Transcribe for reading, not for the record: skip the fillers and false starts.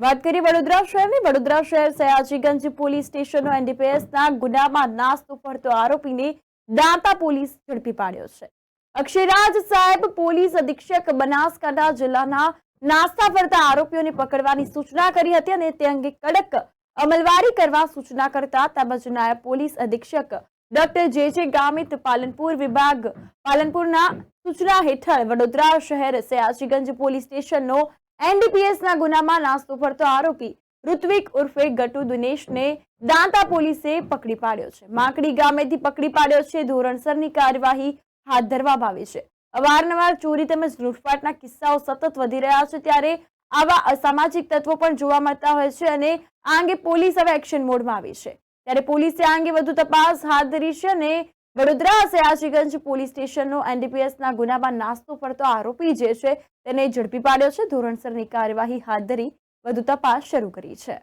વાત કરીએ વડોદરા શહેરની વડોદરા શહેર સયાજીગંજ પોલીસ સ્ટેશનનો એનડીપીએસના ગુનામાં નાસ્તો ફરતો આરોપીને દાંતા પોલીસ ઝડપી પાડ્યો છે। અક્ષયરાજ સાહેબ પોલીસ અધિક્ષક બનાસકાંઠા જિલ્લાના નાસ્તા ફરતા આરોપીઓને પકડવાની સૂચના કરી હતી અને તે અંગે કડક અમલવારી કરવા સૂચના કરતા તેમજ નાયબ પોલીસ અધિક્ષક ડોક્ટર જે ગામિત પાલનપુર વિભાગ પાલનપુરના સૂચના હેઠળ વડોદરા શહેર સયાજીગંજ પોલીસ સ્ટેશનનો એનડીપીએસના ગુનામાં નાસ્તો ફરતો આરોપી ઋત્વિક ઉર્ફે ગટુ દિનેશને દાંતા પોલીસે પકડી પાડ્યો છે। માકડી ગામેથી પકડી પાડ્યો છે। ધોરણસરની કાર્યવાહી હાથ ધરવામાં આવી છે। અવારનવાર ચોરી તેમજ લૂંટફાટના કિસ્સાઓ સતત વધી રહ્યા છે, ત્યારે આવા અસામાજિક તત્વો પણ જોવા મળતા હોય છે અને આ અંગે પોલીસ હવે એક્શન મોડમાં આવી છે। ત્યારે પોલીસે આ અંગે વધુ તપાસ હાથ ધરી છે અને વડોદરા સયાજીગંજ પોલીસ સ્ટેશનનો એનડીપીએસના ગુનામાં નાસ્તો ફરતો આરોપી જે છે તેને ઝડપી પાડ્યો છે। ધોરણસરની કાર્યવાહી હાથ ધરી વધુ તપાસ શરૂ કરી છે।